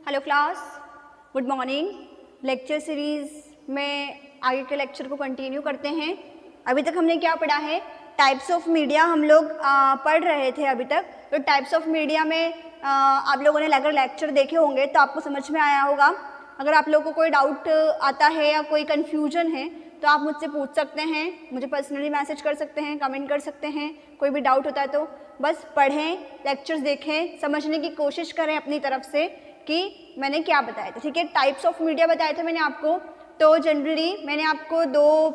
Hello class, good morning. Lecture series में आगे के लेक्चर को कंटिन्यू करते हैं। अभी तक हमने क्या पढ़ा है, टाइप्स ऑफ मीडिया हम लोग पढ़ रहे थे अभी तक। तो टाइप्स ऑफ मीडिया में आप लोगों ने अगर लेक्चर देखे होंगे तो आपको समझ में आया होगा। अगर आप लोगों को कोई डाउट आता है या कोई कन्फ्यूजन है तो आप मुझसे पूछ सकते हैं, मुझे पर्सनली मैसेज कर सकते हैं, कमेंट कर सकते हैं। कोई भी डाउट होता है तो बस पढ़ें, लेक्चर्स देखें, समझने की कोशिश करें अपनी तरफ से कि मैंने क्या बताया था। ठीक है, टाइप्स ऑफ मीडिया बताए थे मैंने आपको। तो जनरली मैंने आपको दो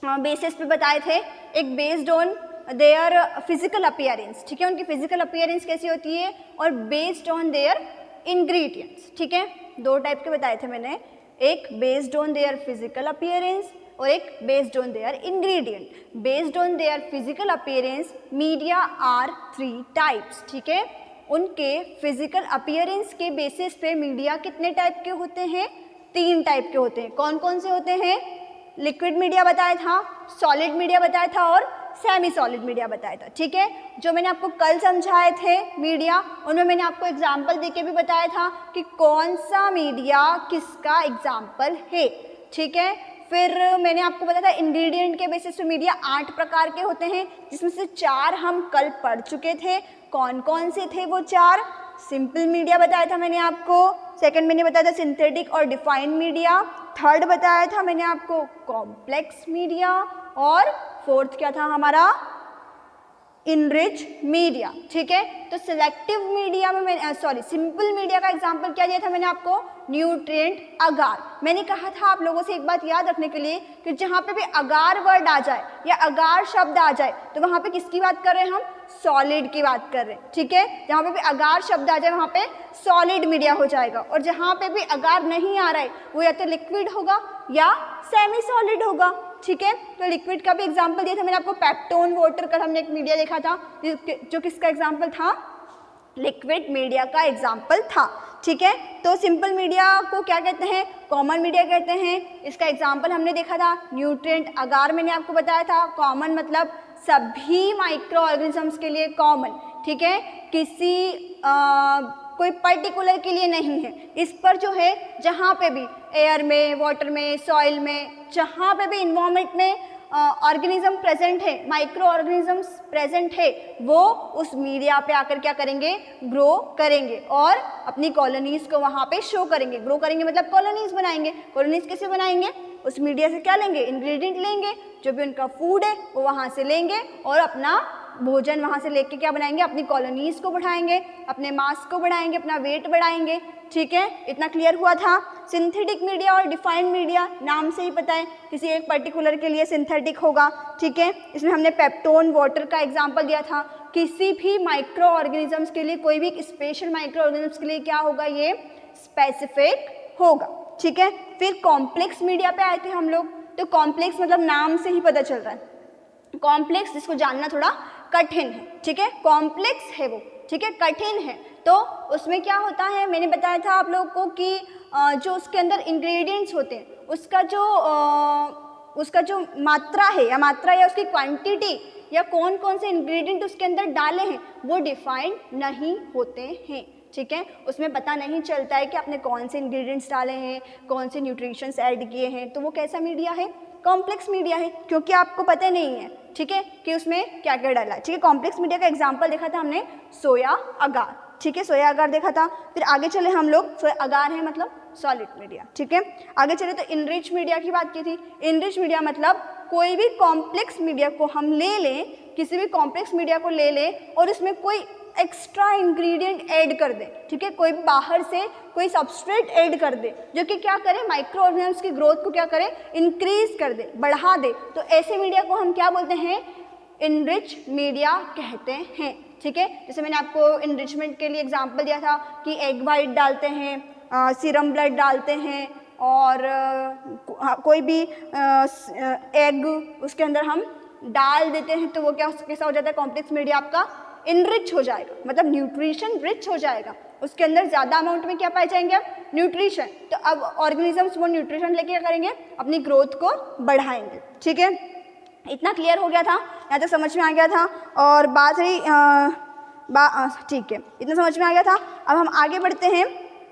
बेसिस पे बताए थे। एक based on their physical appearance, ठीक है, उनकी फिजिकल अपीयरेंस कैसी होती है, और बेस्ड ऑन देयर इंग्रेडिएंट्स। ठीक है, दो टाइप के बताए थे मैंने, एक based on their physical appearance और एक based on their ingredient. Based on their physical appearance media are 3 types. ठीक है, उनके फिजिकल अपीयरेंस के बेसिस पे मीडिया कितने टाइप के होते हैं, 3 टाइप के होते हैं। कौन कौन से होते हैं? लिक्विड मीडिया बताया था, सॉलिड मीडिया बताया था और सेमी सॉलिड मीडिया बताया था। ठीक है, जो मैंने आपको कल समझाए थे मीडिया, उनमें मैंने आपको एग्जाम्पल देके भी बताया था कि कौन सा मीडिया किसका एग्जाम्पल है। ठीक है, फिर मैंने आपको बताया था इंग्रेडिएंट के बेसिस पे मीडिया 8 प्रकार के होते हैं, जिसमें से 4 हम कल पढ़ चुके थे। कौन कौन से थे वो 4? सिंपल मीडिया बताया था मैंने आपको, सेकंड मैंने बताया था सिंथेटिक और डिफाइंड मीडिया, थर्ड बताया था मैंने आपको कॉम्प्लेक्स मीडिया, और फोर्थ क्या था हमारा? Enrich media. ठीक है, तो सिलेक्टिव मीडिया में मैंने सिंपल मीडिया का एग्जांपल क्या दिया था मैंने आपको? न्यूट्रिएंट अगार। मैंने कहा था आप लोगों से एक बात याद रखने के लिए कि जहाँ पे भी अगार वर्ड आ जाए या अगार शब्द आ जाए तो वहाँ पे किसकी बात कर रहे हैं हम? सॉलिड की बात कर रहे हैं। ठीक है, जहाँ पे भी अगार शब्द आ जाए वहाँ पे सॉलिड मीडिया हो जाएगा, और जहाँ पे भी अगार नहीं आ रहा है वो या तो लिक्विड होगा या सेमी सॉलिड होगा। ठीक है, तो लिक्विड का भी एग्जांपल दिया था मैंने आपको, पेप्टोन वाटर का हमने एक मीडिया देखा था जो किसका एग्जांपल था? लिक्विड मीडिया का एग्जांपल था। ठीक है, तो सिंपल मीडिया को क्या कहते हैं? कॉमन मीडिया कहते हैं। इसका एग्जांपल हमने देखा था न्यूट्रिएंट अगार, मैंने आपको बताया था। कॉमन मतलब सभी माइक्रो ऑर्गेनिजम्स के लिए कॉमन। ठीक है, किसी कोई पर्टिकुलर के लिए नहीं है। इस पर जो है जहाँ पे भी एयर में, वाटर में, सॉइल में, जहाँ पे भी इन्वायरमेंट में ऑर्गेनिज्म प्रेजेंट है, माइक्रो ऑर्गेनिजम्स प्रेजेंट है, वो उस मीडिया पे आकर क्या करेंगे? ग्रो करेंगे और अपनी कॉलोनीज को वहाँ पे शो करेंगे। ग्रो करेंगे मतलब कॉलोनीज बनाएंगे। कॉलोनीज कैसे बनाएंगे? उस मीडिया से क्या लेंगे? इंग्रेडिएंट लेंगे, जो भी उनका फूड है वो वहाँ से लेंगे और अपना भोजन वहाँ से लेके क्या बनाएंगे? अपनी कॉलोनीज को बढ़ाएंगे, अपने मास को बढ़ाएंगे, अपना वेट बढ़ाएंगे। ठीक है, इतना क्लियर हुआ था। सिंथेटिक मीडिया और डिफाइंड मीडिया, नाम से ही पता है किसी एक पर्टिकुलर के लिए सिंथेटिक होगा। ठीक है, इसमें हमने पेप्टोन वाटर का एग्जांपल दिया था। किसी भी माइक्रो ऑर्गेनिजम्स के लिए, कोई भी स्पेशल माइक्रो ऑर्गेनिजम्स के लिए क्या होगा? ये स्पेसिफिक होगा। ठीक है, फिर कॉम्प्लेक्स मीडिया पे आए थे हम लोग। तो कॉम्प्लेक्स मतलब नाम से ही पता चल रहा है, कॉम्प्लेक्स, जिसको जानना थोड़ा कठिन है। ठीक है, कॉम्प्लेक्स है वो। ठीक है, कठिन है। तो उसमें क्या होता है, मैंने बताया था आप लोगों को कि जो उसके अंदर इंग्रेडिएंट्स होते हैं उसका जो मात्रा है या उसकी क्वांटिटी या कौन कौन से इंग्रेडिएंट उसके अंदर डाले हैं वो डिफाइंड नहीं होते हैं। ठीक है, उसमें पता नहीं चलता है कि आपने कौन से इंग्रेडिएंट्स डाले हैं, कौन से न्यूट्रिशंस ऐड किए हैं। तो वो कैसा मीडिया है? कॉम्प्लेक्स मीडिया है, क्योंकि आपको पता नहीं है, ठीक है, कि उसमें क्या क्या डाला है। ठीक है, कॉम्प्लेक्स मीडिया का एग्जांपल देखा था हमने सोया अगार। ठीक है, सोया अगार देखा था। फिर आगे चले हम लोग, सोया अगार है मतलब सॉलिड मीडिया। ठीक है, आगे चले तो इनरिच मीडिया की बात की थी। इनरिच मीडिया मतलब कोई भी कॉम्प्लेक्स मीडिया को हम ले लें, किसी भी कॉम्प्लेक्स मीडिया को ले लें और उसमें कोई एक्स्ट्रा इंग्रेडिएंट ऐड कर दे। ठीक है, कोई बाहर से कोई सबस्ट्रेट ऐड कर दे जो कि क्या करे? माइक्रो ऑर्गेनिजम्स की ग्रोथ को क्या करे? इंक्रीज कर दे, बढ़ा दे। तो ऐसे मीडिया को हम क्या बोलते हैं? इनरिच मीडिया कहते हैं। ठीक है, जैसे मैंने आपको इनरिचमेंट के लिए एग्जांपल दिया था कि एग वाइट डालते हैं, सीरम ब्लड डालते हैं, और कोई भी एग उसके अंदर हम डाल देते हैं तो वो कैसा हो जाता है? कॉम्प्लेक्स मीडिया आपका इनरिच हो जाएगा, मतलब न्यूट्रिशन रिच हो जाएगा। उसके अंदर ज़्यादा अमाउंट में क्या पाए जाएंगे? अब न्यूट्रिशन। तो अब ऑर्गेनिजम्स वो न्यूट्रिशन लेके क्या करेंगे? अपनी ग्रोथ को बढ़ाएंगे। ठीक है, इतना क्लियर हो गया था, यहाँ तक समझ में आ गया था। और बात रही ठीक है, इतना समझ में आ गया था। अब हम आगे बढ़ते हैं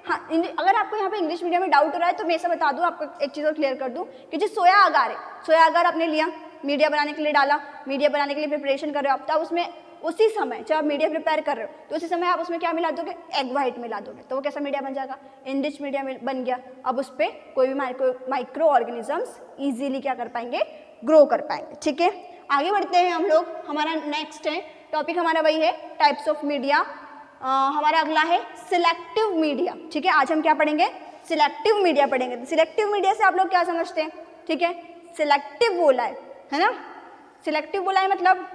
हाँ, अगर आपको यहाँ पे इंग्लिश मीडियम में डाउट हो रहा है तो मैं ऐसा बता दूँ, आपको एक चीज़ और क्लियर कर दूँ कि जो सोया अगार है, सोया अगार आपने लिया, मीडिया बनाने के लिए डाला, मीडिया बनाने के लिए प्रिपरेशन कर रहे हो आप, तो आप उसमें उसी समय जब आप मीडिया प्रिपेयर कर रहे हो तो उसी समय आप उसमें क्या मिला दोगे, एग वाइट मिला दोगे, तो वो कैसा मीडिया बन जाएगा, इनरिच मीडिया बन गया। अब उस पर कोई भी माइक्रो ऑर्गेनिजम्स ईजिली क्या कर पाएंगे, ग्रो कर पाएंगे। ठीक है, आगे बढ़ते हैं हम लोग। हमारा नेक्स्ट है टॉपिक, हमारा वही है टाइप्स ऑफ मीडिया। हमारा अगला है सिलेक्टिव मीडिया। ठीक है, आज हम क्या पढ़ेंगे, सिलेक्टिव मीडिया पढ़ेंगे। तो सिलेक्टिव मीडिया से आप लोग क्या समझते हैं, ठीक है, सिलेक्टिव बोला है ना, सिलेक्टिव बोला है मतलब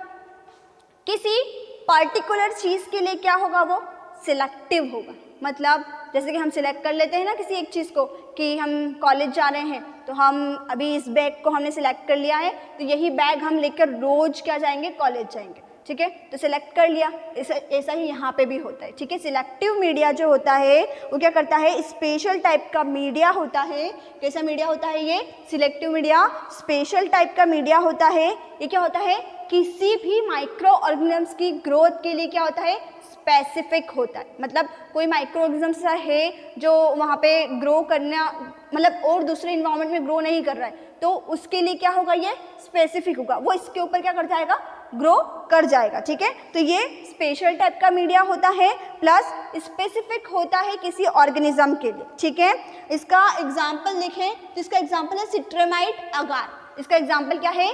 किसी पर्टिकुलर चीज़ के लिए क्या होगा, वो सिलेक्टिव होगा। मतलब जैसे कि हम सिलेक्ट कर लेते हैं ना किसी एक चीज़ को, कि हम कॉलेज जा रहे हैं तो हम अभी इस बैग को हमने सिलेक्ट कर लिया है, तो यही बैग हम लेकर रोज क्या जाएंगे, कॉलेज जाएंगे। ठीक है, तो सिलेक्ट कर लिया, ऐसा ही यहाँ पे भी होता है। ठीक है, सिलेक्टिव मीडिया जो होता है वो क्या करता है, स्पेशल टाइप का मीडिया होता है। कैसा मीडिया होता है ये, सिलेक्टिव मीडिया स्पेशल टाइप का मीडिया होता है। ये क्या होता है, किसी भी माइक्रो ऑर्गेनिजम्स की ग्रोथ के लिए क्या होता है, स्पेसिफिक होता है। मतलब कोई माइक्रो ऑर्गेनिजम्स है जो वहाँ पे ग्रो करना, मतलब और दूसरे इन्वायरमेंट में ग्रो नहीं कर रहा है, तो उसके लिए क्या होगा, ये स्पेसिफिक होगा, वो इसके ऊपर क्या कर जाएगा, ग्रो कर जाएगा। ठीक है, तो ये स्पेशल टाइप का मीडिया होता है प्लस स्पेसिफिक होता है किसी ऑर्गेनिज्म के लिए। ठीक है, इसका एग्जाम्पल देखें तो इसका एग्जाम्पल है सिट्रेमाइट अगार। इसका एग्जाम्पल क्या है,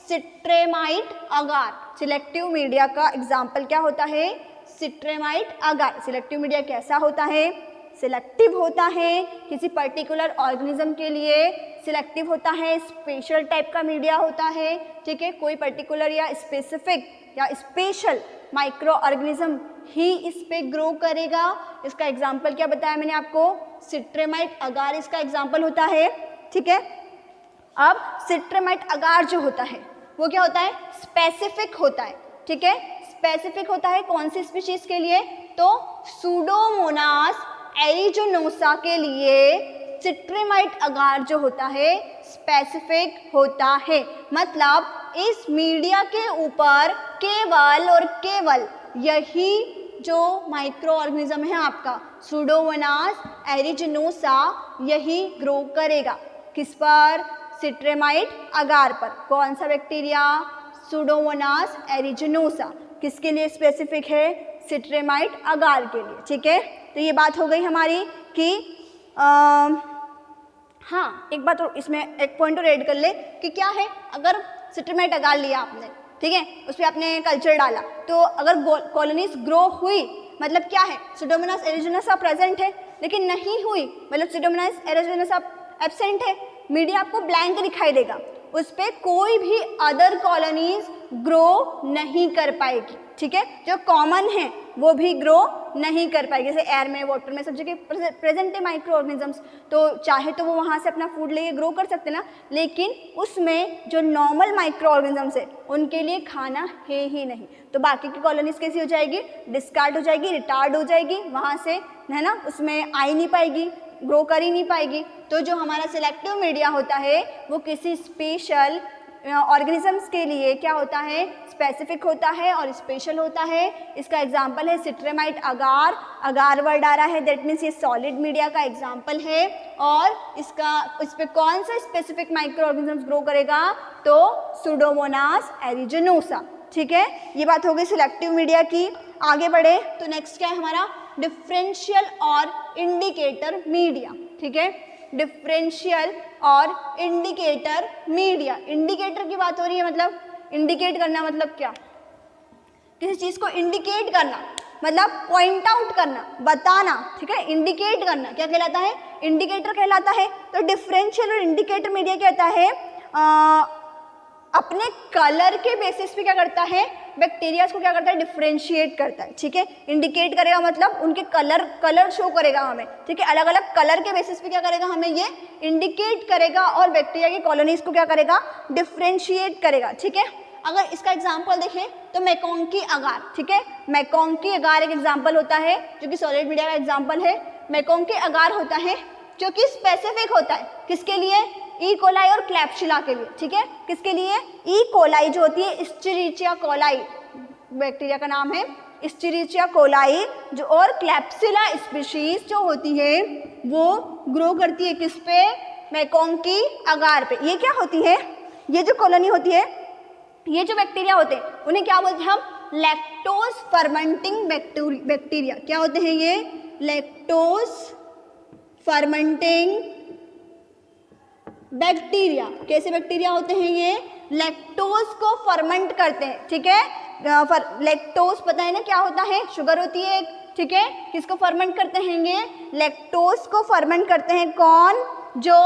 सिट्रेमाइट अगार। सिलेक्टिव मीडिया का एग्जाम्पल क्या होता है, सिट्रेमाइट अगार। सिलेक्टिव मीडिया कैसा होता है, सिलेक्टिव होता है किसी पर्टिकुलर ऑर्गेनिज्म के लिए, सिलेक्टिव होता है, स्पेशल टाइप का मीडिया होता है। ठीक है, कोई पर्टिकुलर या स्पेसिफिक या स्पेशल माइक्रो ऑर्गेनिज्म ही इस पे ग्रो करेगा। इसका एग्जाम्पल क्या बताया मैंने आपको, सिट्रेमाइट अगार इसका एग्जाम्पल होता है। ठीक है, अब सिट्रेमाइट अगार जो होता है वो क्या होता है, स्पेसिफिक होता है। ठीक है, स्पेसिफिक होता है कौन सी स्पीशीज के लिए, तो सूडोमोनास एरिजोनोसा के लिए सिट्रेमाइट अगार जो होता है स्पेसिफिक होता है। मतलब इस मीडिया के ऊपर केवल और केवल यही जो माइक्रो ऑर्गेनिज्म है आपका सूडोमोनास एरिजोनोसा यही ग्रो करेगा। किस पर, सिट्रेमाइट अगार पर। कौन सा बैक्टीरिया, सूडोमोनास एरिजोनोसा। किसके लिए स्पेसिफिक है, सिट्रेमाइट अगार के लिए। ठीक है, तो ये बात हो गई हमारी कि हाँ, एक बात और इसमें एक पॉइंट और ऐड कर ले कि क्या है, अगर सिट्रेमाइट अगार लिया आपने, ठीक है, उस पर आपने कल्चर डाला, तो अगर कॉलोनीज ग्रो हुई मतलब क्या है, सूडोमोनास एरिजोनोसा प्रेजेंट है लेकिन नहीं हुई मतलब सूडोमोनास एरिजोनोसा एब्सेंट है, मीडिया आपको ब्लैंक दिखाई देगा, उस पर कोई भी अदर कॉलोनीज ग्रो नहीं कर पाएगी। ठीक है, जो कॉमन है वो भी ग्रो नहीं कर पाएगी। जैसे एयर में, वाटर में, सब जगह प्रेजेंट है माइक्रो ऑर्गेनिजम्स, तो चाहे तो वो वहाँ से अपना फूड लेके ग्रो कर सकते ना, लेकिन उसमें जो नॉर्मल माइक्रो ऑर्गेनिजम्स है उनके लिए खाना है ही नहीं, तो बाकी की कॉलोनीज कैसी हो जाएगी, डिस्कार्ड हो जाएगी, रिटार्ड हो जाएगी, वहाँ से है ना, उसमें आ ही नहीं पाएगी, ग्रो कर ही नहीं पाएगी। तो जो हमारा सिलेक्टिव मीडिया होता है वो किसी स्पेशल ऑर्गेनिजम्स के लिए क्या होता है, स्पेसिफिक होता है और स्पेशल होता है। इसका एग्जांपल है सिट्रेमाइट अगार, अगार वर्ड आ रहा है, दैट मीन्स ये सॉलिड मीडिया का एग्जांपल है। और इस पे कौन सा स्पेसिफिक माइक्रो ऑर्गेनिजम्स ग्रो करेगा, तो सूडोमोनास एरिजोनोसा। ठीक है, ये बात हो गई सिलेक्टिव मीडिया की। आगे बढ़े तो नेक्स्ट क्या है हमारा, डिफरेंशियल और इंडिकेटर मीडिया। ठीक है, डिफरेंशियल और इंडिकेटर मीडिया। इंडिकेटर की बात हो रही है, मतलब इंडिकेट करना मतलब क्या, किसी चीज़ को इंडिकेट करना मतलब पॉइंट आउट करना, बताना। ठीक है, इंडिकेट करना क्या कहलाता है, इंडिकेटर कहलाता है। तो डिफरेंशियल और इंडिकेटर मीडिया कहता है अपने कलर के बेसिस पे क्या करता है, बैक्टीरियाज को क्या करता है, डिफरेंशिएट करता है। ठीक है, इंडिकेट करेगा मतलब उनके कलर शो करेगा हमें। ठीक है, अलग अलग कलर के बेसिस पे क्या करेगा, हमें ये इंडिकेट करेगा और बैक्टीरिया की कॉलोनीज को क्या करेगा, डिफरेंशिएट करेगा। ठीक है, अगर इसका एग्जांपल देखें तो मैकोंकी अगार। ठीक है, मैकोंकी अगार एक एग्जांपल होता है जो कि सॉलिड मीडिया का एग्जांपल है। मैकोंकी अगार होता है जो कि स्पेसिफिक होता है, किसके लिए, ई कोलाई और क्लैप्सिला के लिए। ठीक है, किसके लिए, ई कोलाई जो होती है, एस्चेरिचिया कोलाई बैक्टीरिया का नाम है, एस्चेरिचिया कोलाई जो और क्लैप्सिला स्पीशीज जो होती है वो ग्रो करती है किस पे, मेकोंग की अगार पे। ये क्या होती है, ये जो कॉलोनी होती है, ये जो बैक्टीरिया होते हैं उन्हें क्या बोलते हैं हम, लैक्टोज फर्मेंटिंग बैक्टीरिया। क्या होते हैं ये, लैक्टोज फर्मेंटिंग बैक्टीरिया। कैसे बैक्टीरिया होते हैं ये, लैक्टोज को फर्मेंट करते हैं, ठीक है। लैक्टोज पता है ना क्या होता है, शुगर होती है एक, ठीक है। किसको फर्मेंट करते हैं ये, लैक्टोज को फर्मेंट करते हैं कौन, जो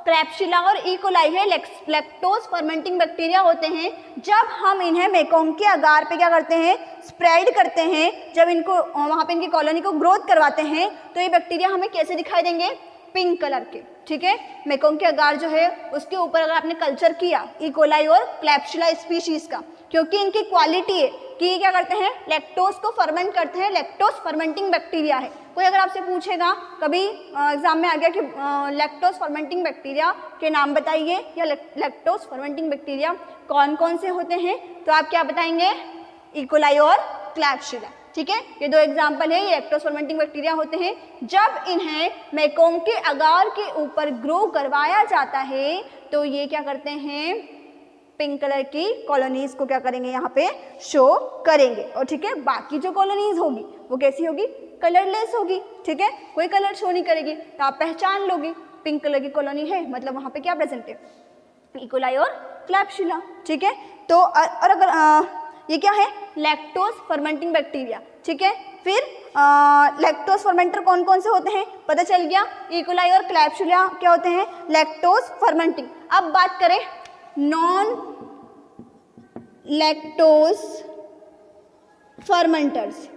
क्लैप्सिला और ई कोलाई है, लैक्टोज फर्मेंटिंग बैक्टीरिया होते हैं। जब हम इन्हें मेकोंग के अगार पे क्या करते हैं, स्प्रेड करते हैं, जब इनको वहाँ पे इनकी कॉलोनी को ग्रोथ करवाते हैं तो ये बैक्टीरिया हमें कैसे दिखाई देंगे, पिंक कलर के, ठीक है। मेकोंग के अगार जो है उसके ऊपर अगर आपने कल्चर किया ई कोलाई और क्लैप्सिला स्पीशीज का, क्योंकि इनकी क्वालिटी है कि ये क्या करते हैं, लैक्टोज को फर्मेंट करते हैं, लैक्टोज फर्मेंटिंग बैक्टीरिया है। कोई अगर आपसे पूछेगा कभी एग्जाम में आ गया कि लैक्टोज फर्मेंटिंग बैक्टीरिया के नाम बताइए या लैक्टोज फर्मेंटिंग बैक्टीरिया कौन कौन से होते हैं, तो आप क्या बताएंगे, ई कोलाई और क्लैप्सिला, ठीक है। ये दो एग्जाम्पल है, ये लैक्टोज फर्मेंटिंग बैक्टीरिया होते हैं। जब इन्हें मेकोंग के अगार के ऊपर ग्रो करवाया जाता है तो ये क्या करते हैं, पिंक कलर की कॉलोनीज को क्या करेंगे, यहाँ पे शो करेंगे। और ठीक है, बाकी जो कॉलोनीज होगी वो कैसी होगी, कलरलेस होगी, ठीक है, कोई कलर शो नहीं करेगी, तो आप पहचान लोगे पिंक कलर की कॉलोनी है मतलब वहाँ पे क्या प्रेजेंट है, ई कोलाई और क्लैप्सिला, ठीक है। तो और अगर ये क्या है, लैक्टोज फर्मेंटिंग बैक्टीरिया, ठीक है। फिर लैक्टोज फर्मेंटर कौन कौन से होते हैं, पता चल गया, ई कोलाई और क्लैप्सिला क्या होते हैं, लैक्टोज फर्मेंटिंग। अब बात करें नॉन लैक्टोज फर्मेंटर्स,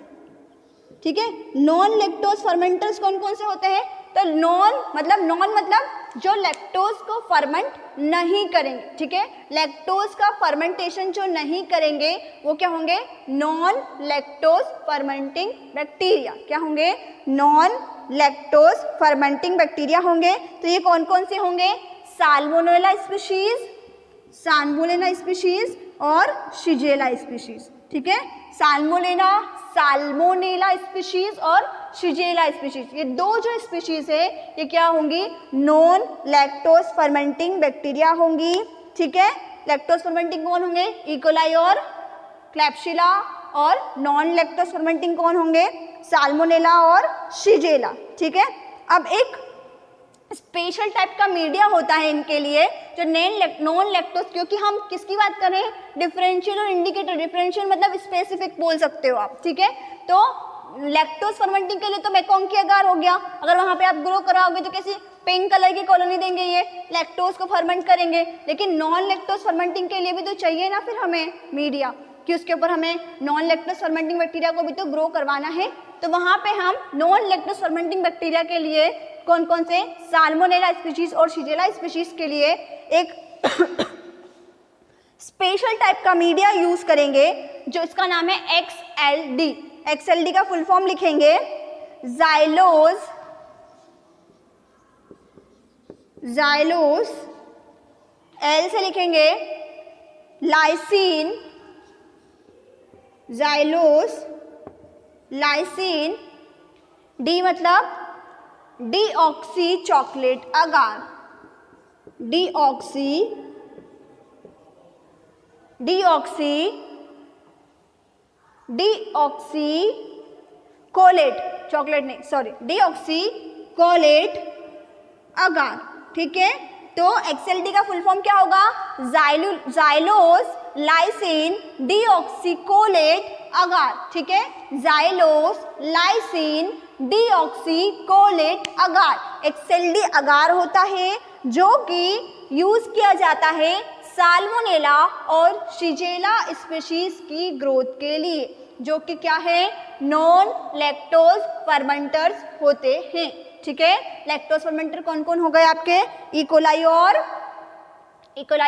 ठीक है। नॉन लैक्टोज फर्मेंटर्स कौन कौन से होते हैं, तो नॉन मतलब जो लैक्टोज को फर्मेंट नहीं करेंगे, ठीक है। लैक्टोज का फर्मेंटेशन जो नहीं करेंगे वो क्या होंगे, नॉन लैक्टोज फर्मेंटिंग बैक्टीरिया। क्या होंगे, नॉन लैक्टोज फर्मेंटिंग बैक्टीरिया होंगे। तो ये कौन कौन से होंगे, साल्मोनेला स्पीशीज और शिजेला स्पीशीज, ठीक है। साल्मोनेला स्पीशीज और शिजेला स्पीशीज, ये दो जो स्पीशीज है ये क्या होंगी, नॉन लैक्टोज फर्मेंटिंग बैक्टीरिया होंगी, ठीक है। लैक्टोज फर्मेंटिंग कौन होंगे, ई कोलाई और क्लैप्सिला, और नॉन लैक्टोज फर्मेंटिंग कौन होंगे, साल्मोनेला और शिजेला, ठीक है। अब एक स्पेशल टाइप का मीडिया होता है इनके लिए जो नॉन लैक्टोज, क्योंकि हम किसकी बात कर रहे हैं, डिफरेंशियल और इंडिकेटर। डिफरेंशियल मतलब स्पेसिफिक बोल सकते हो आप, ठीक है। तो लैक्टोज फर्मेंटिंग के लिए तो मेकोंग की अगार हो गया, अगर वहां पे आप ग्रो कराओगे तो कैसी पिंक कलर की कॉलोनी देंगे, ये लैक्टोज को फर्मेंट करेंगे। लेकिन नॉन लैक्टोज फर्मेंटिंग के लिए भी तो चाहिए ना फिर हमें मीडिया, कि उसके ऊपर हमें नॉन लैक्टोज फर्मेंटिंग बैक्टीरिया को भी तो ग्रो करवाना है। तो वहां पे हम नॉन लैक्टोज फर्मेंटिंग बैक्टीरिया के लिए कौन कौन से, साल्मोनेला स्पीशीज और शिजेला स्पीशीज के लिए एक स्पेशल टाइप का मीडिया यूज करेंगे जो इसका नाम है XLD। XLD का फुल फॉर्म लिखेंगे, जाइलोज L से लिखेंगे लाइसिन, जाइलोज लाइसिन, D मतलब डीऑक्सी चॉकलेट अगार, डीऑक्सी कोलेट, चॉकलेट नहीं सॉरी, डीऑक्सी कोलेट अगार, ठीक है। तो XLD का फुल फॉर्म क्या होगा, जाइलोज लाइसिन डीऑक्सीकोलेट अगार, ठीक है। जाइलोज लाइसिन डीऑक्सीकोलेट अगार, XLD अगार होता है जो कि यूज किया जाता है साल्मोनेला और शिजेला स्पीशीज की ग्रोथ के लिए, जो कि क्या है, नॉन लैक्टोज फर्मेंटर्स होते हैं, ठीक है। लैक्टोज फर्मेंटर कौन कौन हो गए आपके, ई कोलाई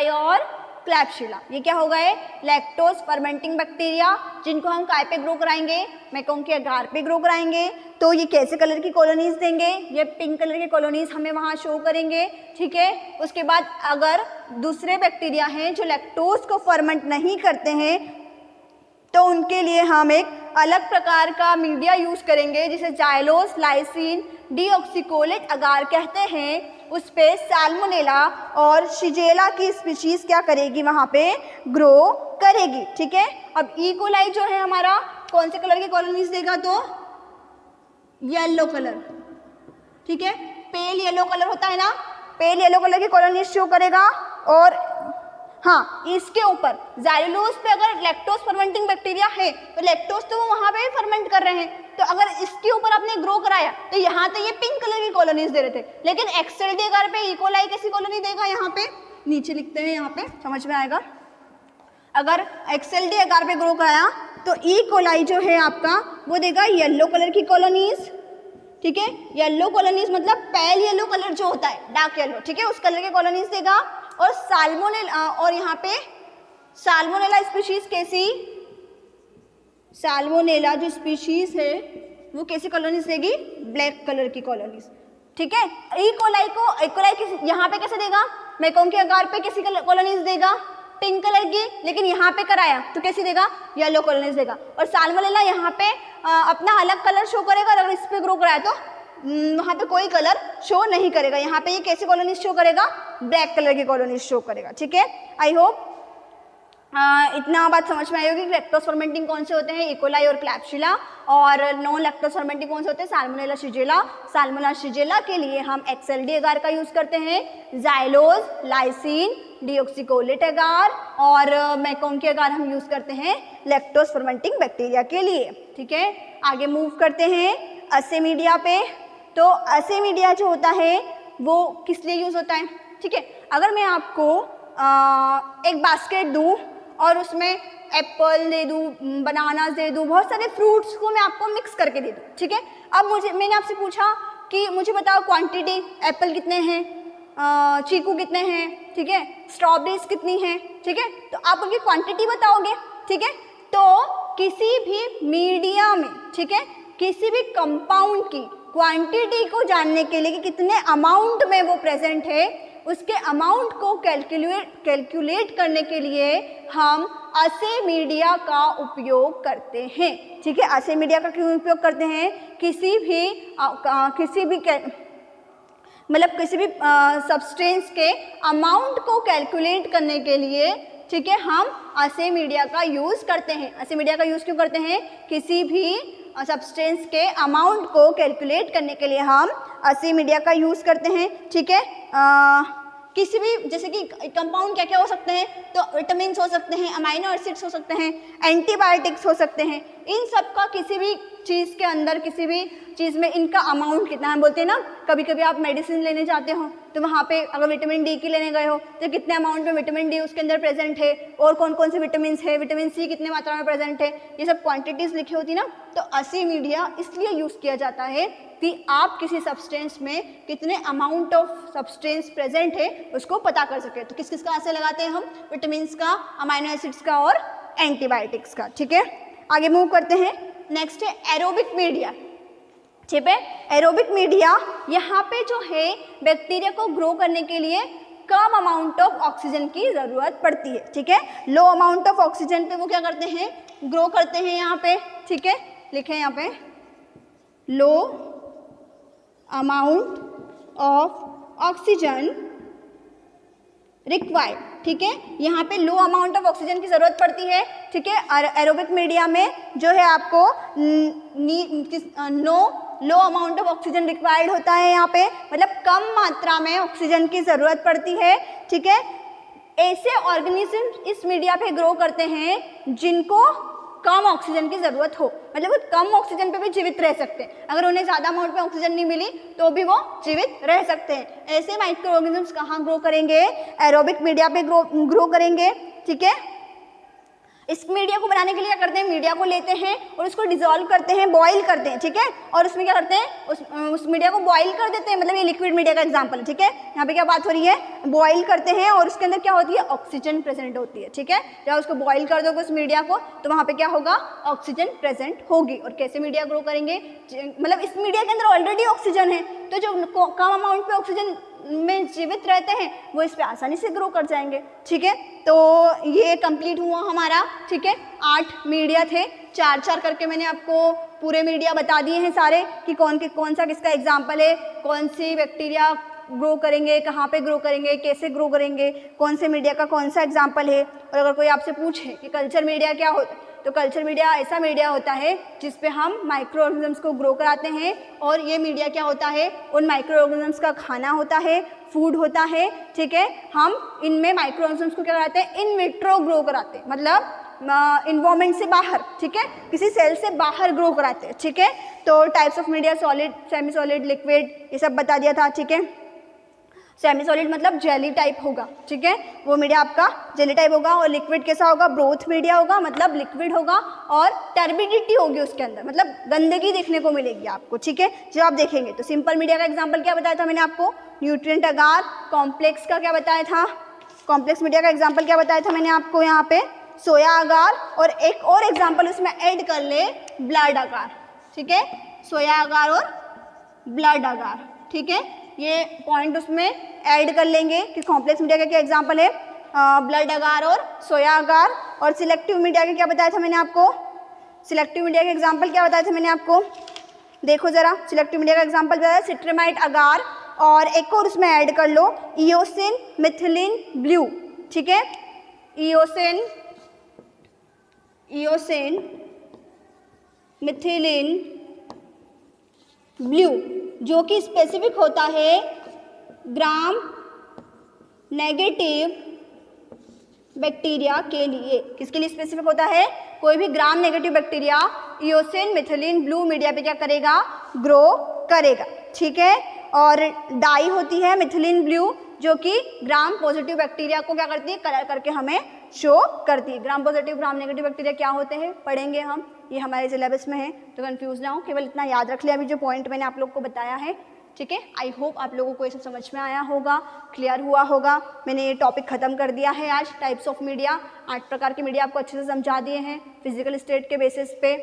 और क्लैप्सिला, ये क्या हो गए, लैक्टोज फर्मेंटिंग बैक्टीरिया, जिनको हम काय पे ग्रो कराएंगे, मेकोंग के अगार पे ग्रो कराएंगे। तो ये कैसे कलर की कॉलोनीज देंगे, ये पिंक कलर की कॉलोनीज हमें वहाँ शो करेंगे, ठीक है। उसके बाद अगर दूसरे बैक्टीरिया हैं जो लैक्टोज को फर्मेंट नहीं करते हैं तो उनके लिए हम एक अलग प्रकार का मीडिया यूज़ करेंगे जिसे जाइलोस लाइसिन डीऑक्सीकोलेट अगार कहते हैं। उस पे साल्मोनेला और शिजेला की स्पीशीज़ क्या करेगी, वहाँ पे ग्रो करेगी। ठीक है, अब ई कोलाई जो है हमारा कौन से कलर की कॉलोनीज देगा, तो येलो कलर। ठीक है, पेल येलो कलर होता है ना, पेल येलो कलर की कॉलोनीज शो करेगा। और हाँ, इसके ऊपर जाइलोस पे अगर लैक्टोज फर्मेंटिंग बैक्टीरिया है तो लैक्टोज तो वो वहाँ पे फर्मेंट कर रहे हैं, तो अगर इसके ऊपर आपने ग्रो कराया तो यहाँ तो ये पिंक कलर की कॉलोनीज दे रहे थे, लेकिन एक्सएलडी अगार पे ई कोलाई कैसी कॉलोनी देगा, यहाँ पे नीचे लिखते हैं, यहाँ पे समझ में आएगा। अगर एक्सएलडी अगार पे ग्रो कराया तो ई कोलाई जो है आपका वो देगा येलो कलर की कॉलोनीज। ठीक है, येलो कॉलोनीज मतलब पेल येलो कलर जो होता है, डार्क येलो, ठीक है, उस कलर के कॉलोनीज देगा। और साल्मोनेला, और यहाँ पे साल्मोनेला स्पीशीज कैसी, साल्मोनेला जो स्पीशीज है वो कैसी कॉलोनीज देगी, ब्लैक कलर की कॉलोनीज। ठीक है, ई कोलाई यहाँ पे कैसे देगा, मैकोंग के अगार पे कैसी कॉलोनीज देगा, पिंक कलर की, लेकिन यहाँ पे कराया तो कैसी देगा, येलो कॉलोनीज देगा। और साल्मोनेला यहाँ पे अपना अलग कलर शो करेगा, और अगर इस पे ग्रो कराया तो वहाँ पे कोई कलर शो नहीं करेगा। यहाँ पे ये कैसी कॉलोनीज शो करेगा, ब्लैक कलर की कॉलोनीज शो करेगा। ठीक है, आई होप इतना बात समझ में आई होगी कि लैक्टोज फर्मेंटिंग कौन से होते हैं, ई कोलाई और क्लैप्सिला, और नॉन लैक्टोज फर्मेंटिंग कौन से होते हैं, साल्मोनेला शिजेला। साल्मोनेला शिजेला के लिए हम एक्सएलडी अगार का यूज़ करते हैं, जाइलोज लाइसिन डीऑक्सीकोलेट अगार, और मैकोंग के अगार हम यूज़ करते हैं लैक्टोज फर्मेंटिंग बैक्टीरिया के लिए। ठीक है, आगे मूव करते हैं असेमीडिया पे। तो असेमीडिया जो होता है वो किस लिए यूज़ होता है। ठीक है, अगर मैं आपको एक बास्केट दूँ और उसमें एप्पल दे दूँ, बनानास दे दूँ, बहुत सारे फ्रूट्स को मैं आपको मिक्स करके दे दूँ। ठीक है, अब मैंने आपसे पूछा कि मुझे बताओ क्वांटिटी, एप्पल कितने हैं, चीकू कितने हैं, ठीक है, स्ट्रॉबेरीज कितनी हैं, ठीक है, तो आप उनकी क्वांटिटी बताओगे। ठीक है, तो किसी भी मीडिया में, ठीक है, किसी भी कंपाउंड की क्वांटिटी को जानने के लिए कि कितने अमाउंट में वो प्रेजेंट है, उसके अमाउंट को कैलकुलेट करने के लिए हम असेमीडिया का उपयोग करते हैं। ठीक है, असेमीडिया का क्यों उपयोग करते हैं, किसी भी सब्सटेंस के अमाउंट को कैलकुलेट करने के लिए। ठीक है, हम असेमीडिया का यूज़ करते हैं। असेमीडिया का यूज़ क्यों करते हैं, किसी भी सब्सटेंस के अमाउंट को कैलकुलेट करने के लिए हम असेमीडिया का यूज़ करते हैं। ठीक है, किसी भी जैसे कि कंपाउंड क्या क्या हो सकते हैं, तो विटामिन्स हो सकते हैं, अमाइनो एसिड्स हो सकते हैं, एंटीबायोटिक्स हो सकते हैं। इन सब का किसी भी चीज़ के अंदर, किसी भी चीज़ में इनका अमाउंट कितना है, बोलते हैं ना, कभी कभी आप मेडिसिन लेने जाते हो तो वहाँ पे अगर विटामिन डी की लेने गए हो तो कितने अमाउंट में विटामिन डी उसके अंदर प्रेजेंट है, और कौन कौन से विटामिन है, विटामिन सी कितने मात्रा में प्रेजेंट है, ये सब क्वांटिटीज़ लिखी होती ना। तो असेमीडिया इसलिए यूज़ किया जाता है कि आप किसी सब्सटेंस में कितने अमाउंट ऑफ सब्सटेंस प्रेजेंट है उसको पता कर सके। तो किस किस का ऐसे लगाते हैं हम, विटामिन का, अमाइनो एसिड्स का और एंटीबायोटिक्स का। ठीक है, आगे मूव करते हैं। नेक्स्ट है एरोबिक मीडिया। ठीक है, एरोबिक मीडिया, यहाँ पे जो है बैक्टीरिया को ग्रो करने के लिए कम अमाउंट ऑफ ऑक्सीजन की ज़रूरत पड़ती है। ठीक है, लो अमाउंट ऑफ ऑक्सीजन पे वो क्या करते हैं, ग्रो करते हैं यहाँ पे। ठीक है, लिखें यहाँ पे लो अमाउंट ऑफ ऑक्सीजन रिक्वायर्ड। ठीक है, यहाँ पे लो अमाउंट ऑफ ऑक्सीजन की ज़रूरत पड़ती है। ठीक है, एरोबिक मीडिया में जो है आपको लो अमाउंट ऑफ ऑक्सीजन रिक्वायर्ड होता है, यहाँ पे मतलब कम मात्रा में ऑक्सीजन की ज़रूरत पड़ती है। ठीक है, ऐसे ऑर्गेनिज्म इस मीडिया पे ग्रो करते हैं जिनको कम ऑक्सीजन की ज़रूरत हो, मतलब वो कम ऑक्सीजन पे भी जीवित रह सकते हैं। अगर उन्हें ज़्यादा अमाउंट में ऑक्सीजन नहीं मिली तो भी वो जीवित रह सकते हैं। ऐसे माइक्रो ऑर्गेनिजम्स कहाँ ग्रो करेंगे, एरोबिक मीडिया पे ग्रो करेंगे। ठीक है, इस मीडिया को बनाने के लिए क्या करते हैं, मीडिया को लेते हैं और उसको डिसॉल्व करते हैं, बॉईल करते हैं। ठीक है, और उसमें क्या करते हैं, उस मीडिया को बॉईल कर देते हैं, मतलब ये लिक्विड मीडिया का एग्जांपल है। ठीक है, यहाँ पे क्या बात हो रही है, बॉईल करते हैं और उसके अंदर क्या होती है, ऑक्सीजन प्रेजेंट होती है। ठीक है, जब उसको बॉईल कर दोगे उस मीडिया को तो वहाँ पे क्या होगा, ऑक्सीजन प्रेजेंट होगी। और कैसे मीडिया ग्रो करेंगे, मतलब इस मीडिया के अंदर ऑलरेडी ऑक्सीजन है, तो जो कम अमाउंट पे ऑक्सीजन में जीवित रहते हैं वो इस पे आसानी से ग्रो कर जाएंगे। ठीक है, तो ये कंप्लीट हुआ हमारा। ठीक है, 8 मीडिया थे, 4 करके मैंने आपको पूरे मीडिया बता दिए हैं सारे कि कौन सा किसका एग्जाम्पल है, कौन सी बैक्टीरिया ग्रो करेंगे, कहाँ पे ग्रो करेंगे, कैसे ग्रो करेंगे, कौन से मीडिया का कौन सा एग्जाम्पल है। और अगर कोई आपसे पूछे कि कल्चर मीडिया क्या होता है, तो कल्चर मीडिया ऐसा मीडिया होता है जिस पे हम माइक्रो ऑर्गेनिजम्स को ग्रो कराते हैं। और ये मीडिया क्या होता है, उन माइक्रो ऑर्गेनिजम्स का खाना होता है, फूड होता है। ठीक है, हम इनमें माइक्रो ऑर्गेनिजम्स को क्या कराते हैं, इन विट्रो ग्रो कराते हैं, मतलब इन्वायरमेंट से बाहर। ठीक है, किसी सेल से बाहर ग्रो कराते हैं। ठीक है, तो types of media, solid, semi solid, liquid, ये सब बता दिया था। ठीक है, सेमी सॉलिड मतलब जेली टाइप होगा। ठीक है, वो मीडिया आपका जेली टाइप होगा। और लिक्विड कैसा होगा, ब्रोथ मीडिया होगा, मतलब लिक्विड होगा और टर्बिडिटी होगी उसके अंदर, मतलब गंदगी देखने को मिलेगी आपको। ठीक है, जब आप देखेंगे तो सिंपल मीडिया का एग्जांपल क्या बताया था मैंने आपको, न्यूट्रिएंट अगार। कॉम्प्लेक्स का क्या बताया था, कॉम्प्लेक्स मीडिया का एग्जाम्पल क्या बताया था मैंने आपको, यहाँ पे सोया अगार। और एक और एग्जाम्पल उसमें ऐड कर ले, ब्लड अगार। ठीक है, सोया अगार और ब्लड अगार। ठीक है, ये पॉइंट उसमें ऐड कर लेंगे कि कॉम्प्लेक्स मीडिया का क्या एग्जाम्पल है, ब्लड अगार और सोया अगार। और सिलेक्टिव मीडिया का क्या बताया था मैंने आपको, सिलेक्टिव मीडिया का एग्जाम्पल क्या बताया था मैंने आपको, देखो जरा, सिलेक्टिव मीडिया का एग्जाम्पल बताया सिट्रिमाइट अगार। और एक और उसमें ऐड कर लो, इओसिन मिथिलिन ब्लू। ठीक है, इओसिन मिथिलिन ब्लू, जो कि स्पेसिफिक होता है ग्राम नेगेटिव बैक्टीरिया के लिए। किसके लिए स्पेसिफिक होता है, कोई भी gram negative bacteria eosin methylene blue media पे क्या करेगा, ग्रो करेगा। ठीक है, और डाई होती है मिथिलिन ब्लू, जो कि ग्राम पॉजिटिव बैक्टीरिया को क्या करती है, कलर करके हमें शो करती है। Gram positive gram negative bacteria क्या होते हैं पढ़ेंगे हम, ये हमारे सिलेबस में है, तो कंफ्यूज ना हो, केवल इतना याद रख लिया अभी जो पॉइंट मैंने आप लोग को बताया है। ठीक है, आई होप आप लोगों को ये सब समझ में आया होगा, क्लियर हुआ होगा। मैंने ये टॉपिक खत्म कर दिया है आज, टाइप्स ऑफ मीडिया, 8 प्रकार के मीडिया आपको अच्छे से समझा दिए हैं। फिजिकल स्टेट के बेसिस पे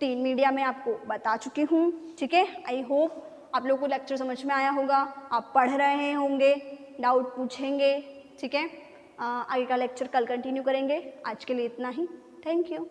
3 मीडिया मैं आपको बता चुकी हूँ। ठीक है, आई होप आप लोगों को लेक्चर समझ में आया होगा, आप पढ़ रहे होंगे, डाउट पूछेंगे। ठीक है, आगे का लेक्चर कल कंटिन्यू करेंगे। आज के लिए इतना ही, थैंक यू।